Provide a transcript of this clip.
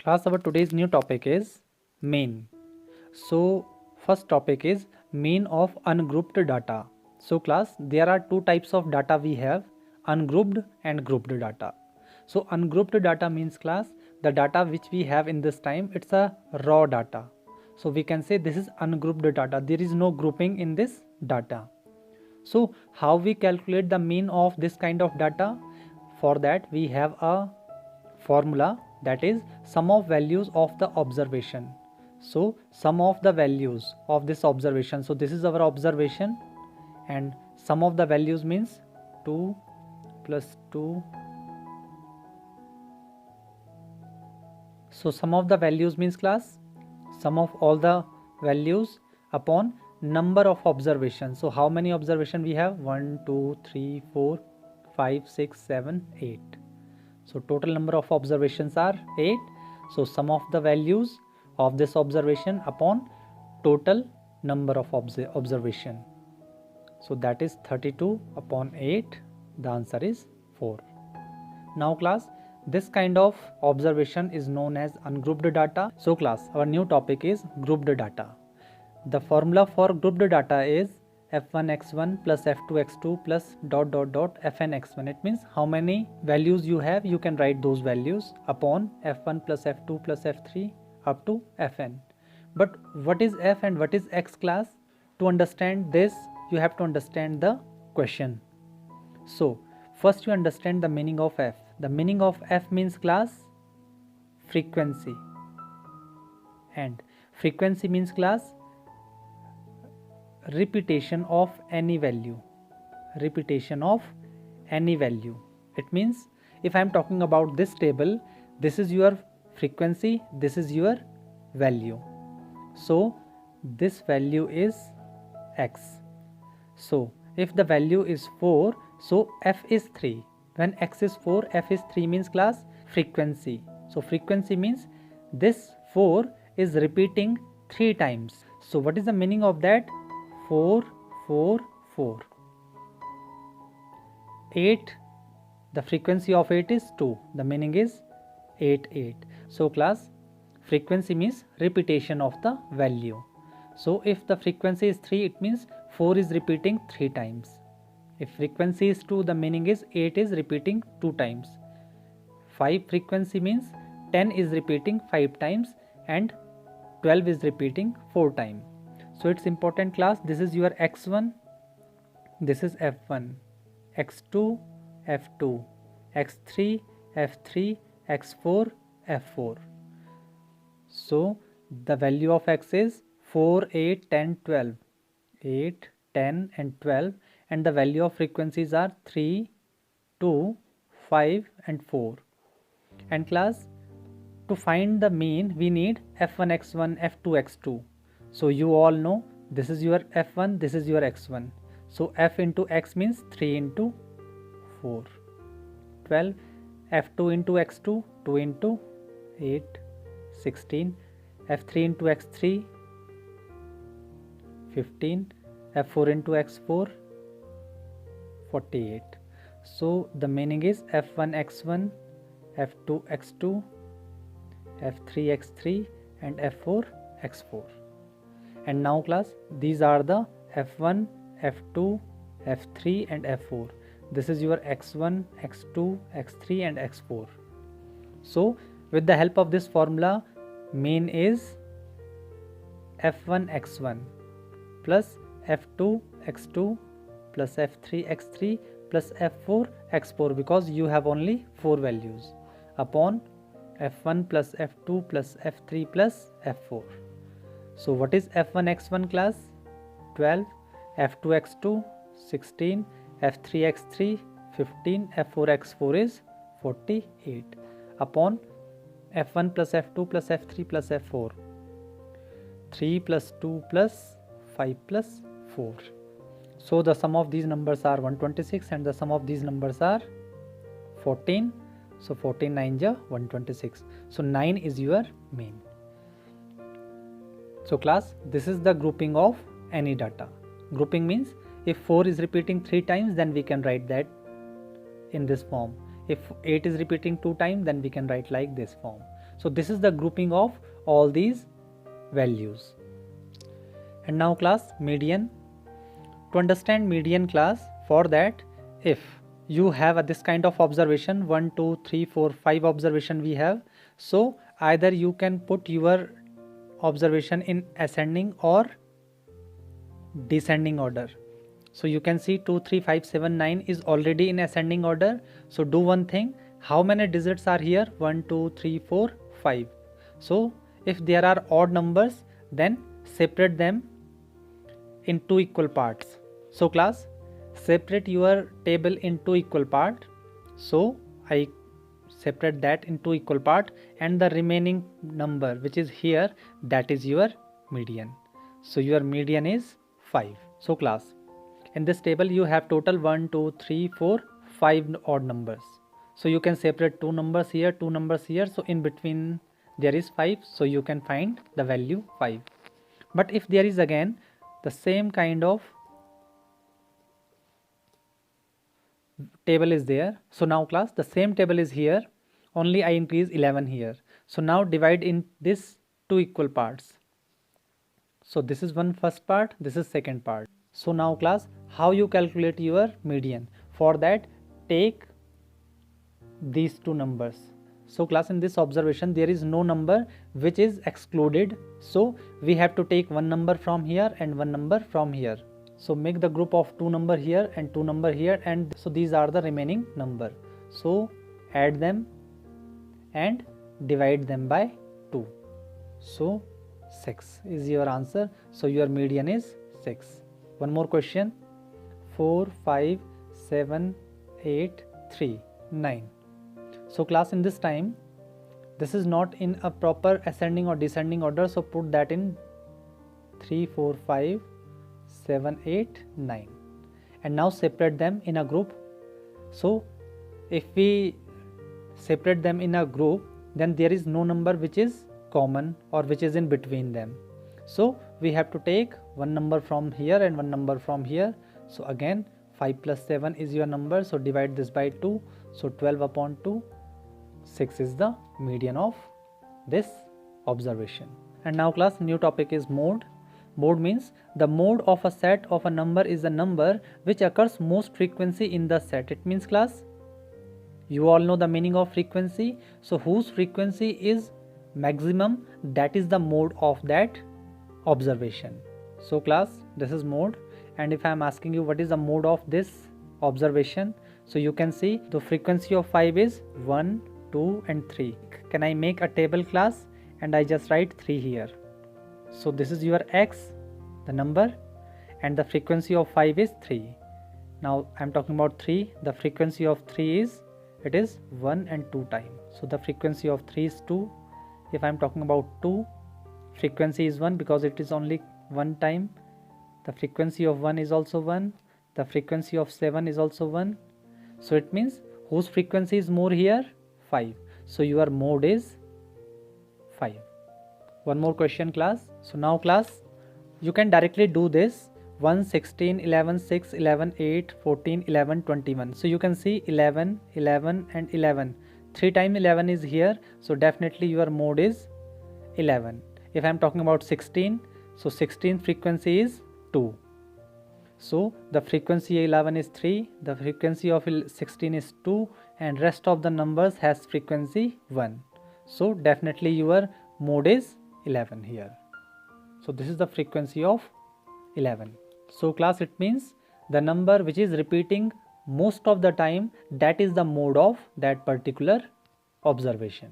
Class, our today's new topic is mean. So first topic is mean of ungrouped data. So class, there are two types of data we have, ungrouped and grouped data. So ungrouped data means class, the data which we have in this time, it's a raw data. So we can say this is ungrouped data. There is no grouping in this data. So how we calculate the mean of this kind of data? For that we have a formula, that is sum of values of the observation. So sum of the values of this observation. So this is our observation and sum of the values means 2 plus 2. So sum of the values means class, sum of all the values upon number of observations. So how many observation we have? 1 2 3 4 5 6 7 8. So total number of observations are 8. So sum of the values of this observation upon total number of observation. So that is 32 upon 8. The answer is 4. Now class, this kind of observation is known as ungrouped data. So class, our new topic is grouped data. The formula for grouped data is f1 x1 plus f2 x2 plus dot dot dot fn x1. It means how many values you have, you can write those values upon f1 plus f2 plus f3 up to fn. But what is f and what is x class? To understand this, you have to understand the question. So first you understand the meaning of f. The meaning of f means class frequency, and frequency means class repetition of any value. Repetition of any value. It means if I am talking about this table, this is your frequency, this is your value. So this value is x. So if the value is 4, so f is 3. When x is 4, f is 3 means class frequency. So frequency means this 4 is repeating 3 times. So what is the meaning of that? 4 4 4. 8, the frequency of 8 is 2. The meaning is 8 8. So class, frequency means repetition of the value. So if the frequency is 3, it means 4 is repeating 3 times. If frequency is 2, the meaning is 8 is repeating 2 times. 5 frequency means 10 is repeating 5 times and 12 is repeating 4 times. So it's important class, this is your x1, this is f1, x2, f2, x3, f3, x4, f4. So the value of x is 4, 8, 10, 12. 8, 10 and 12, and the value of frequencies are 3, 2, 5 and 4. And class, to find the mean we need f1 x1, f2 x2. So you all know this is your f1, this is your x1. So f into x means 3 into 4, 12, f2 into x2, 2 into 8, 16, f3 into x3, 15, f4 into x4, 48. So the meaning is f1 x1, f2 x2, f3 x3 and f4 x4. And now class, these are the f1, f2, f3 and f4. This is your x1, x2, x3 and x4. So with the help of this formula, mean is f1 x1 plus f2 x2 plus f3 x3 plus f4 x4, because you have only 4 values, upon f1 plus f2 plus f3 plus f4. So what is f1 x1 class? 12, f2 x2 16, f3 x3 15, f4 x4 is 48 upon f1 plus f2 plus f3 plus f4. 3 plus 2 plus 5 plus 4. So the sum of these numbers are 126 and the sum of these numbers are 14. So 14 9 ja 126. So 9 is your mean. So class, this is the grouping of any data. Grouping means if 4 is repeating 3 times, then we can write that in this form. If 8 is repeating 2 times, then we can write like this form. So this is the grouping of all these values. And now class, median. To understand median class, for that, if you have this kind of observation, 1 2 3 4 5 observation we have, so either you can put your observation in ascending or descending order. So you can see 2 3 5 7 9 is already in ascending order. So do one thing, how many digits are here? 1 2 3 4 5. So if there are odd numbers, then separate them in two equal parts. So class, separate your table in two equal part. So I separate that in two equal part, and the remaining number which is here, that is your median. So your median is 5. So class, in this table you have total 1 2 3 4 5 odd numbers. So you can separate two numbers here, two numbers here, so in between there is 5, so you can find the value 5. But if there is again the same kind of table is there, so now class, the same table is here, only I increase 11 here. So now divide in this two equal parts. So this is one first part, this is second part. So now class, how you calculate your median? For that, take these two numbers. So class, in this observation there is no number which is excluded, so we have to take one number from here and one number from here. So make the group of two number here and two number here, and so these are the remaining number. So add them and divide them by 2. So 6 is your answer. So your median is 6. One more question. 4 5 7 8 3 9. So class, in this time, this is not in a proper ascending or descending order, so put that in 3 4 5 7 8 9, and now separate them in a group. So if we separate them in a group, then there is no number which is common or which is in between them. So we have to take one number from here and one number from here. So again 5 plus 7 is your number, so divide this by 2. So 12 upon 2, 6 is the median of this observation. And now class, new topic is mode. Mode means the mode of a set of a number is the number which occurs most frequency in the set. It means class, you all know the meaning of frequency. So whose frequency is maximum, that is the mode of that observation. So class, this is mode, and if I am asking you what is the mode of this observation, so you can see the frequency of 5 is 1 2 and 3. Can I make a table class, and I just write 3 here. So this is your x, the number, and the frequency of 5 is 3. Now I am talking about 3. The frequency of 3 is, it is 1 and 2 times. So the frequency of 3 is 2. If I am talking about 2, frequency is 1 because it is only one time. The frequency of 1 is also 1. The frequency of 7 is also 1. So it means whose frequency is more here? 5. So your mode is 5. One more question class. So now class, you can directly do this. 1 16 11 6 11 8 14 11 21. So you can see 11 11 and 11. 3 times 11 is here, so definitely your mode is 11. If I am talking about 16, so 16 frequency is 2. So the frequency 11 is 3, the frequency of 16 is 2, and rest of the numbers has frequency 1. So definitely your mode is 11 here. So this is the frequency of 11. So class, it means the number which is repeating most of the time, that is the mode of that particular observation.